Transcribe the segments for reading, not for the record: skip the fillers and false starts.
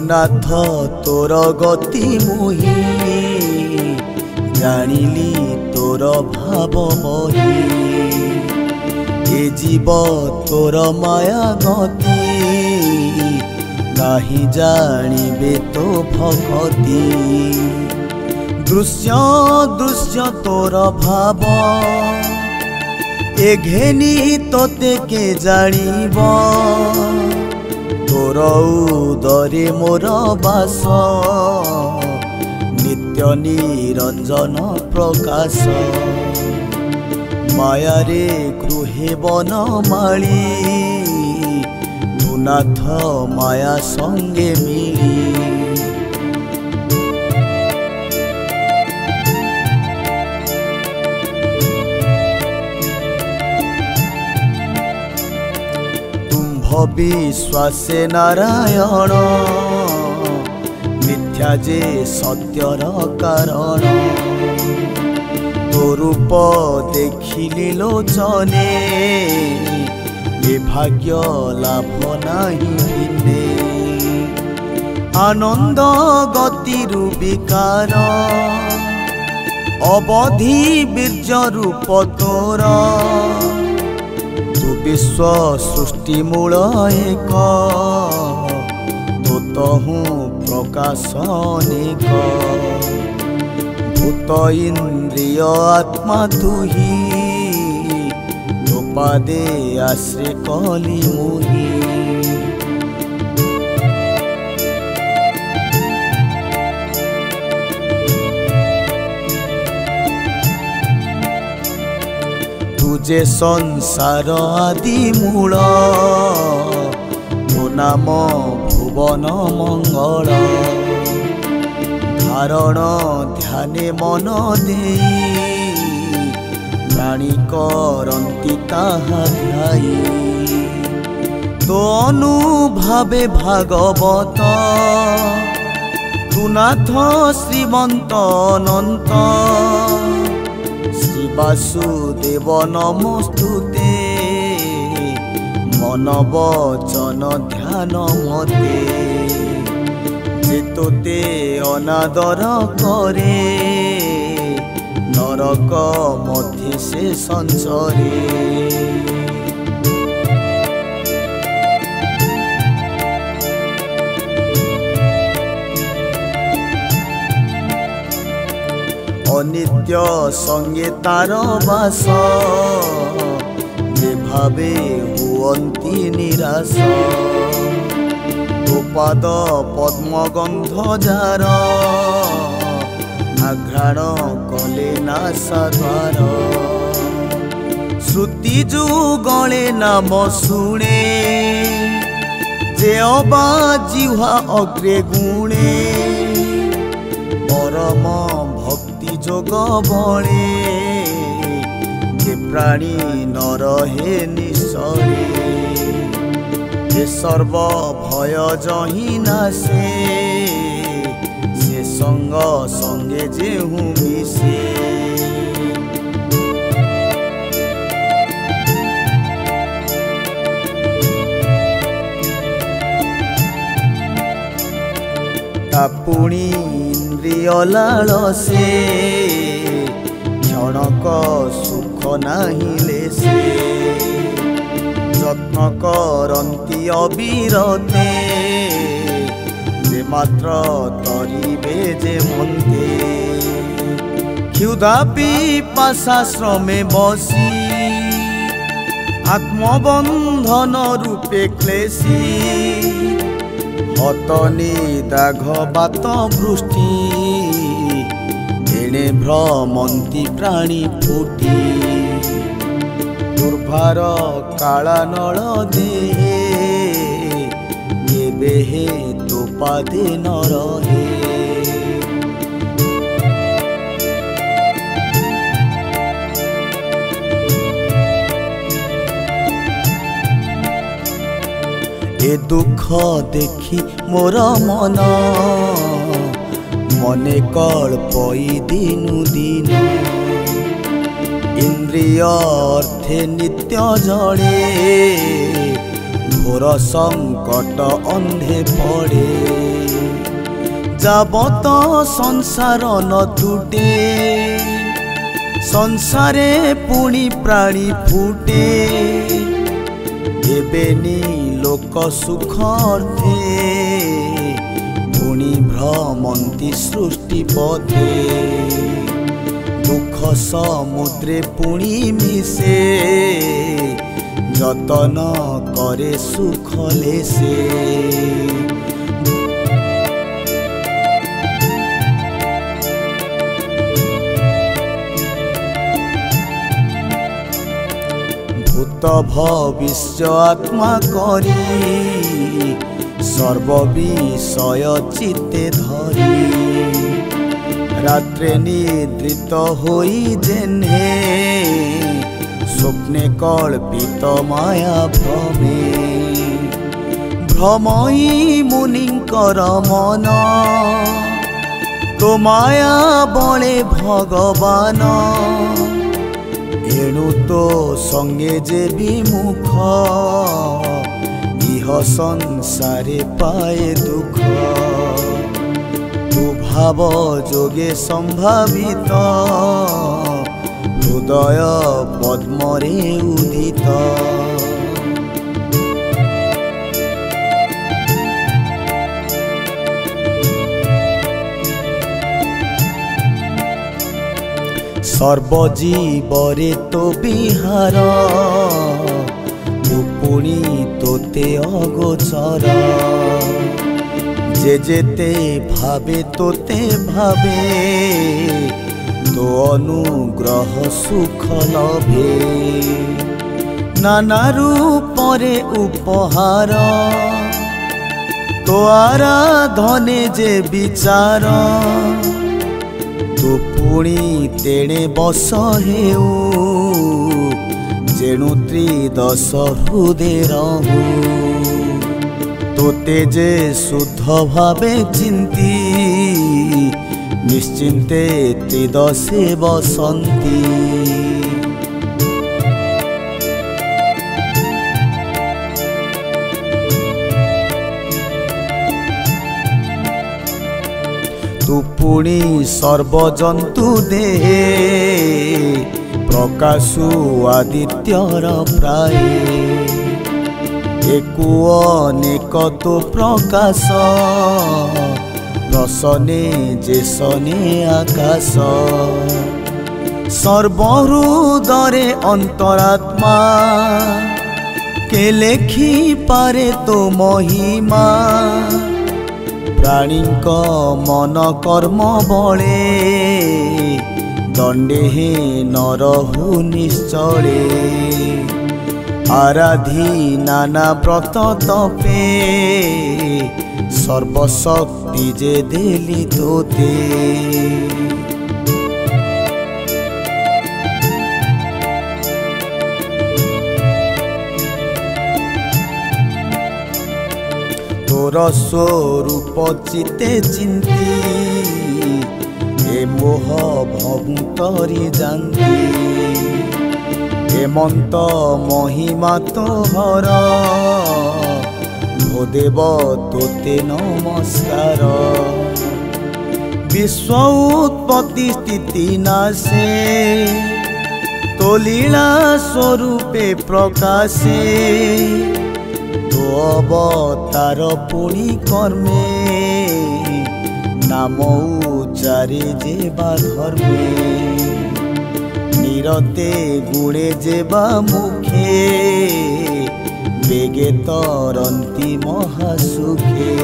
नाथ तोर गति मुही जानिली तोर भाव मही ए जीव तोर माया गति नाही जानिबे तो भगति दृश्य दृश्य तोर भाव ए घेनी तोते के जानिब तोर उदरे मोर बास नित्य निरंजन प्रकाश मायारे गृहे बन माली नाथ माया संगे मिली विश्वासे नारायण मिथ्या जे सत्यर कारण तो रूप देखिली लोचने ये भाग्य लाभ नाही भिन्ने आनंद गति विकार अवधि बीर्ज रूप तोर विश्व सृष्टि मूल एक तहु प्रकाशनिक भूत इंद्रिय आत्मा तुही पादे आश्रय कली मुही तुझे संसार आदि मूल तो नाम भुवन मंगल धारण ध्याने मन दे प्राणी करंती ताहा ध्याई तो अनुभावे भागवत तु नाथ श्रीमंत अनंत श्री वासुदेव नमस्तुते मन वचन ध्यान मते जेतोते अनादर करे नरक मध्य से संचरे अनित्य संगे तार बास जे भावे हुअन्ति निराश तो पाद पद्म गंध जार आघ्राण कले नासाद्वार श्रुति जुगले नाम शुणे जे अबा जिह्वा अग्रे गुणे परम भक्ति जोग बळे जे प्राणी न रहे निसरे जे सर्व भय जहि नासे से संग संगे जेहु मिसे तापुणी इंद्रिय लालसे क्षणक सुख नाही लेसे जत्न करंती अविरते जे मात्र तरिबे जे मन्ते क्षुधा पिपासा श्रमे बसी आत्मबंधन रूपे क्लेशी हतनी दाघ बात वृष्टि एणे भ्रमंती प्राणी फुटी दुर्भार काला नल दे बेहे तो पादे न रहे ए दुख देखी मोर मन मने कल्पई दिनु दिन इंद्रिय अर्थे नित्य जड़े घोर संकट अंधे पड़े जाबत संसार न टूटे संसारे पुणी प्राणी फुटे एबेनी लोक सुखार्थे पुणी भ्रमंती सृष्टि पथे दुख समुद्रे पुणी मिसे जतन करे सुख लेसे भूत भविष्य आत्मा करी सर्व विषय चित्ते धरी रात्रे निद्रित होई जेने स्वप्ने कल्पित माया भ्रमे भ्रमई मुनिंकर मन तो माया बले भगवान एणु तो संगे जे विमुख इह संसारे पाए दुख तु भाव जोगे संभावित हृदय पद्मरे उदित सर्वजीवरे तो विहार पुणी तोते अगोचर जे जेते भावे तोते भावे तो अनुग्रह सुख लभे नाना रूपरे उपहार तो आराधने जे विचार तो पुणी तेणे बस हेऊ जेणु त्रिदश हृदय रहू तोते जे शुद्ध भावे चिंती निश्चिंते त्रिदशे बसंती तु पुणी सर्वजंतु देहे प्रकाशु आदित्यर प्राय एकु अनेक तो प्रकाश रसने जेसने आकाश सर्वहृदरे अंतरात्मा के लेखी पारे तो महिमा प्राणी मन कर्म बले दंडे हे नरहु निश्चले आराधी नाना व्रत तपे सर्वशक्ति जे देली तोते तोर स्वरूप चिते चिंती ए मोह भंतरी जानती हेमंत महिमा तोहर भोदेव तोते नमस्कार विश्व उत्पत्ति स्थिति नाशे तो लीला स्वरूपे प्रकाशे तो अवतार पुणी कर्मे नाम उच्चारे जेबा धर्मे निरते गुणे जेबा मुखे बेगे तरंती महासुखे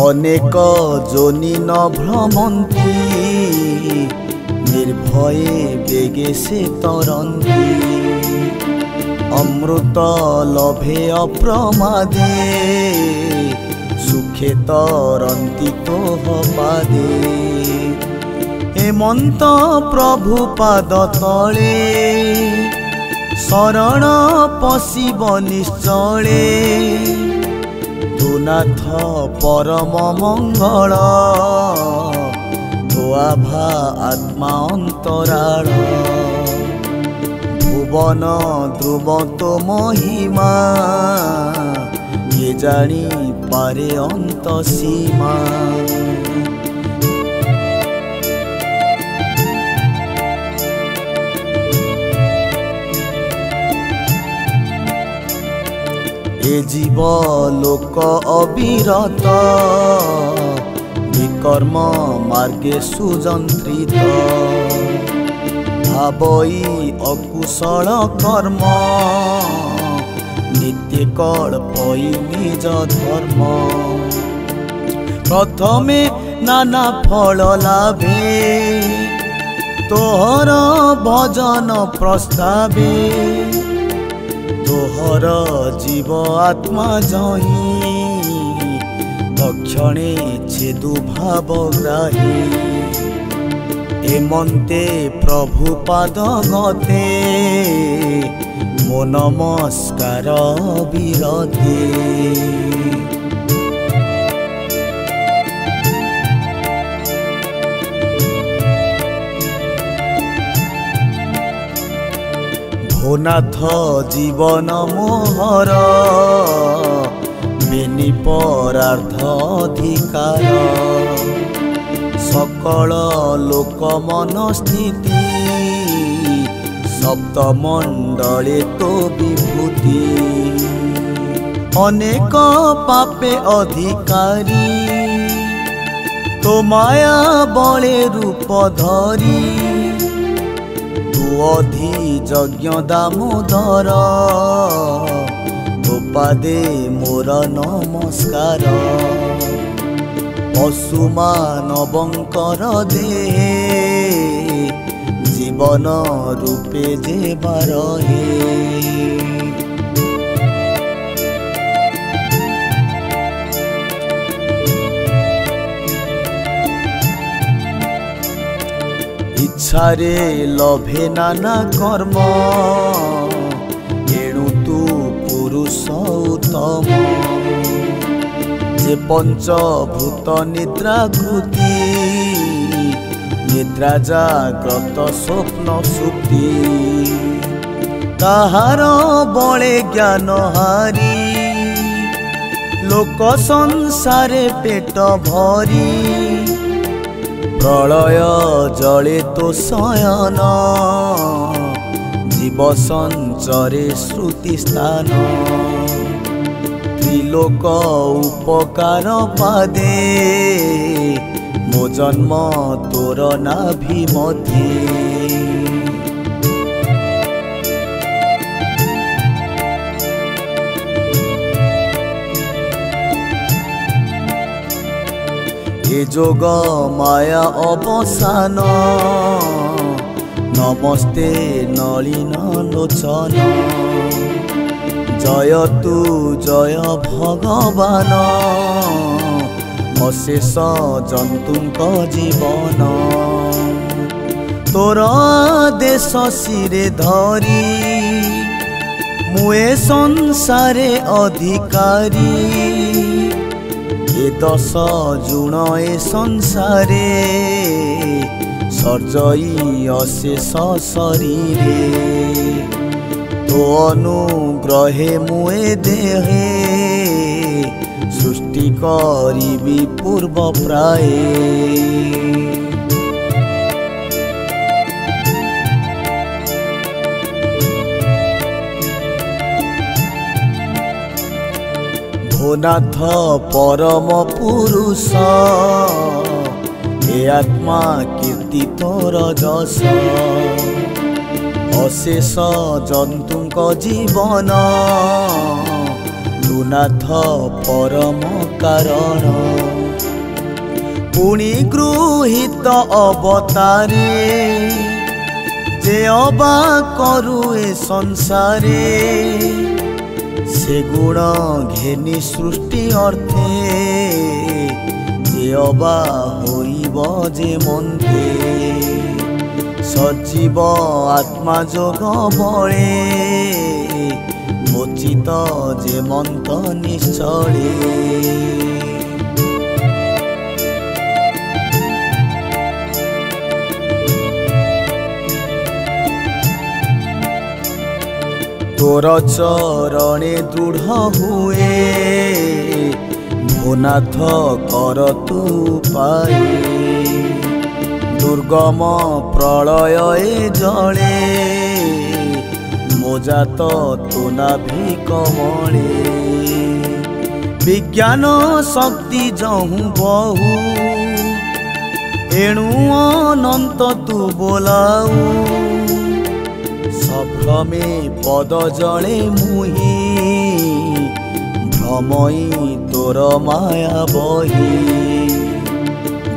अनेक जोनि न भ्रमंती निर्भये बेगे से तरंती अमृत लभे अप्रमादे सुखे तरंती तोह पादे हेमंत प्रभु पाद तले शरण पशिब निश्चले तुनाथ परम मंगल তোয়াভা আত্মা অন্তরাল ভুবন ধ্রুব তো মহিমা কে জানি পারে অন্ত সীমা এ জীব লোক অবিরত বিকর্ম মার্গে সুযন্ত্রিত ভাবই অকুশল কর্ম নিত্য কল্পই নিজ ধর্ম প্রথমে নানা ফল লাভে তোহর ভজন প্রস্তাবে তোহর জীব আত্মা জহি তক্ষণে ছেদু ভাবগ্রাহী এমন্তে প্রভু পাদ গতে মো নমস্কার বিরতে ভোনাথ জীবন মোহর বেনি পরার্ধ অধিকার সকল লোক মনস্থিতি সপ্তমণ্ডলে তো বিভূতি অনেক পাপে অধিকারী তো মায়া বলে রূপ ধরি তু অধি যজ্ঞ দামোদর তো পাদে মোর নমস্কার পশু মানবঙ্কর দেহে জীবন রূপে যে বারহে ইচ্ছারে লভে নানা কর্ম এণু তু পুরুষ উত্তম যে পঞ্চভূত নিদ্রাকৃতি নিদ্রা জাগ্রত স্বপ্ন সুক্তি তাহার বলে জ্ঞান হারি লোক সংসারে পেট ভরি প্রলয় জলে তো শয়ন জীব সঞ্চরে শ্রুতি স্থান ত্রিলোক উপকার পাদে মো জন্ম তোর নাভি মধ্যে এ যোগ মায়া অবসান নমস্তে নলিন লোচন জয় তু জয় ভগবান অশেষ জন্তুঙ্ক জীবন তোর দেশ শিরে ধরি মুয়ে সংসারে অধিকারী এ দশ জুণ এ সংসারে সর্জই অশেষ শরীরে তো অনুগ্রহে মুয়ে দেহে সৃষ্টি করিবি পূর্ব প্রায়ে ভোনাথ পরম পুরুষ এ আত্মা কীর্তি তোর যশ অশেষ জন্তুঙ্ক জীবন তুনাথ পরম কারণ পুଣି গৃহীত অবতারে যে অবা করু এ সংসারে সে গুণ ঘেনি সৃষ্টি অর্থে যে অবা হইব যে মন্তে সজীব আত্মা যোগ বলে মোচিত যে মন্ত নিশ্চলে तोर चरणे दृढ़ हुए भोनाथ कर तू पाए दुर्गम प्रलय जले मोजात तू नाभि कमले विज्ञान शक्ति जहूँ बहु एणु अनंत तू बोलाऊ सभ्रमे पद जले मुहि भ्रमई तोर माया बही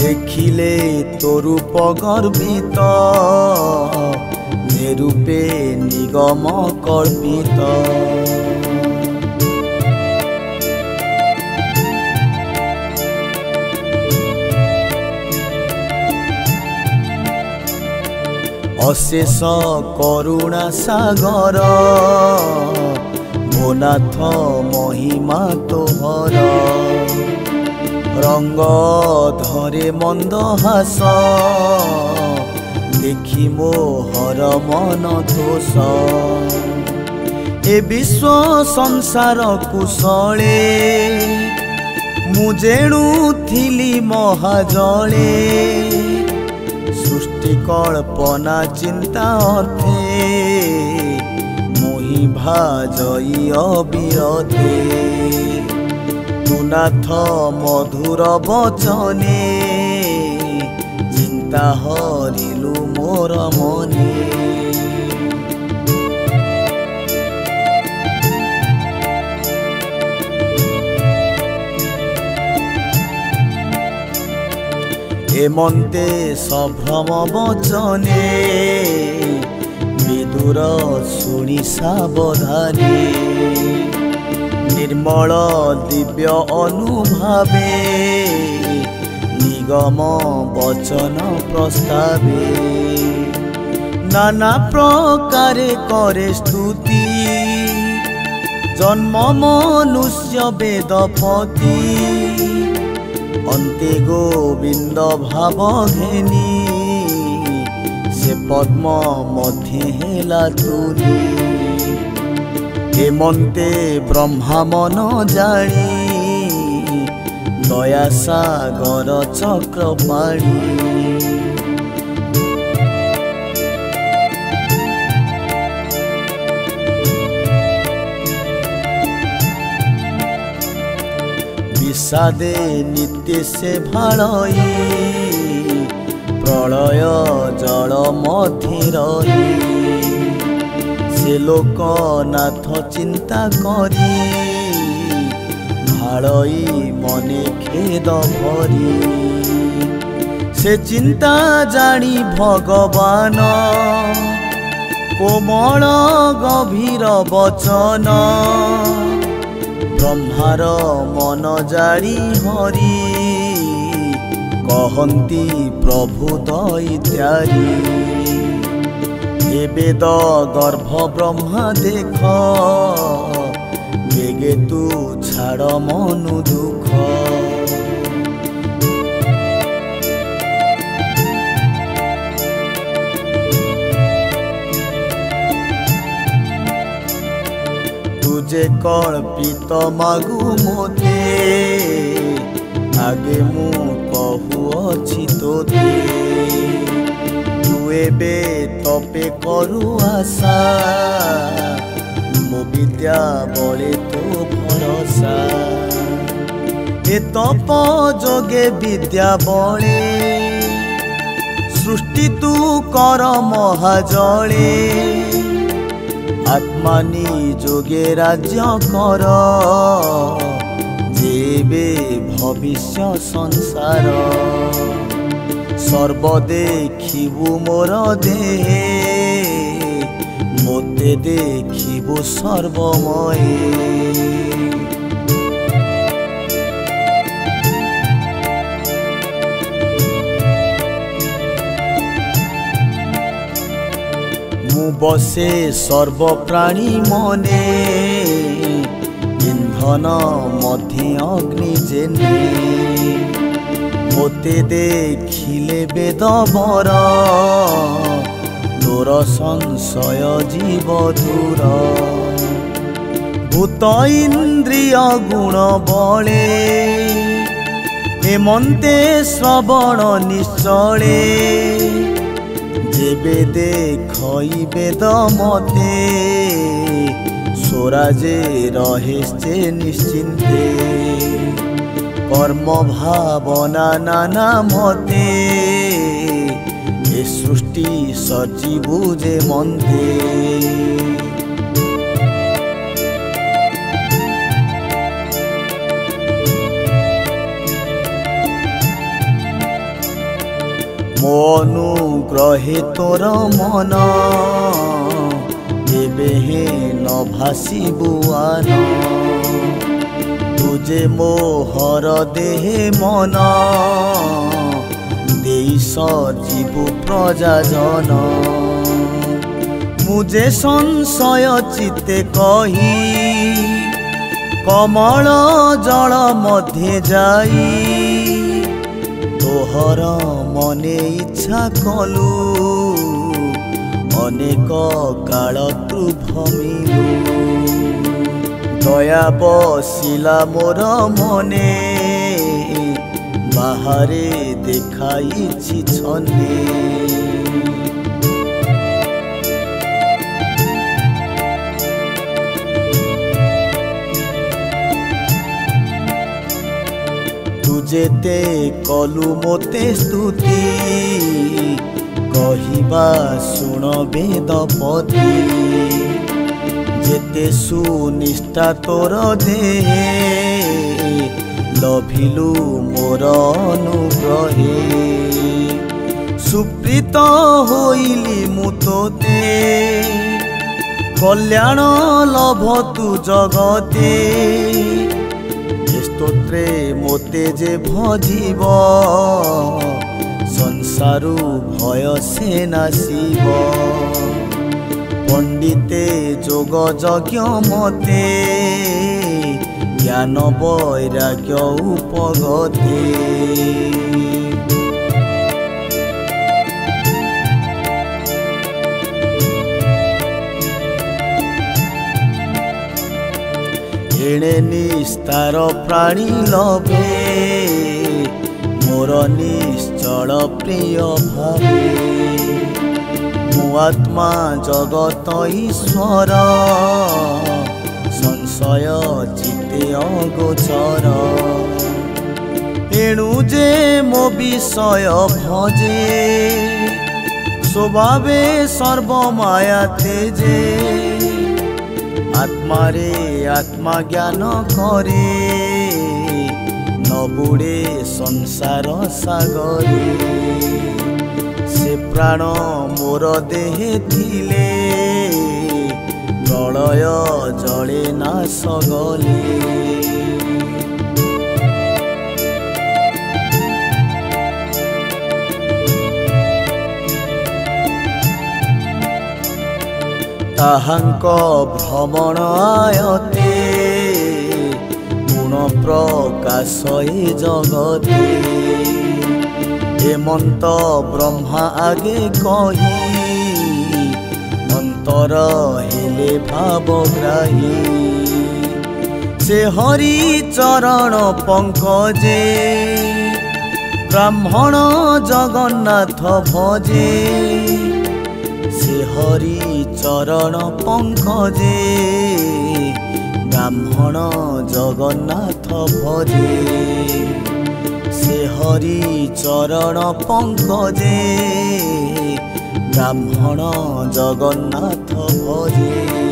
देखिले तो रूप गर्वित निरूपे निगम कल्पित अशेष करुणा सागर भोनाथ महिमा तोहर रंग धरे मंदहास देखी मोहर मन दोष ए विश्व संसार कुशले मुजेणु थिली महाजले सृष्टि कल्पना चिंता अर्थे मोहि भाजई अविरते तुनाथ मधुर वचने चिंता हरिलु मोर मने हेमंते सभ्रम वचने विदुर शुणी सावधाने निर्मल दिव्य अनुभावे निगम वचन प्रस्तावे नाना प्रकारे करे स्तुति जन्म मनुष्य वेदपति अन्ते गोविंद भाव घेनी से पद्म मध्य हेला तुनी हेमंते ब्रह्मा मन जानी दया सागर चक्रपाणी विषादे नित्य से भाड़ई प्रलय जल मध्य रही से लोकनाथ चिंता करी भाड़ई मने खेद भरी से चिंता जानी भगवान कोमल गभीर वचन ब्रह्मार मन जाड़ी हरि कहती प्रभु दैत्यारी हे वेद गर्भ ब्रह्मा देख बेगे तू छाड़ मनु दुख तुझे कल्पित मागु मोते आगे मु कहु अछि तोते तू एबे तपे करु आशा मो विद्या बले तो भरोसा ए तप जोगे विद्या बले सृष्टि तू कर महाजले आत्मा निजोगे राज्य कर जेबे भविष्य संसार सर्व देखिबु मोर देहे मोते देखिबु सर्वमय बसे सर्व प्राणी मने इंधन मध्य अग्नि जेने मोते देखिले वेद बर तोर संशय जीव दूर भूत इंद्रिय गुण बले हेमंते श्रवण निश्चले जेबे देखइबे मते स्वराजे रहेस्ते निश्चिंते कर्म भावना नाना मते ए सृष्टि सजीवु जे मन्ते मो अनुग्रहे तोर मन एबे हे न भासिबु आन तुझे मोहर देहे मन देई सजीवु प्रजाजन मुझे संशय चित्ते कही कमल जल मध्य जाई तोहर मने इच्छा कलु अनेक काल तु भमिलु दया बसिला मोर मने बाहरे देखाइछि छने जेते कलु मोते स्तुति कहिबा सुन वेदपति जेते सुनिष्ठा तोर देहे लभिलु मोर अनुग्रहे सुप्रीत होइली मु तोते कल्याण लभतु जगते स्तोत्रे मोते जे भजिब संसारु भय से नासिब पंडिते जोग यज्ञ मते ज्ञान वैराग्य उपगते एणे निस्तार प्राणी लभे मोर निश्चल प्रिय भावे मो आत्मा जगत ईश्वर संशय चित्ते अगोचर एणु जे मो विषय भजे स्वभावे सर्वमाया तेजे आत्मारे आत्मा ज्ञान करे न बुड़े संसार सागरे से प्राण मोर देहे थिले प्रलय जले नाश गले ताहांक भ्रमण आयते गुण प्रकाश ए जगते हेमंत ब्रह्मा आगे कही अंतर हेले भावग्राही से हरि चरण पंकजे ब्राह्मण जगन्नाथ भजे से हरि चरण पंकजे ब्राह्मण जगन्नाथ भजे से हरि चरण पंकजे ब्राह्मण जगन्नाथ भजे।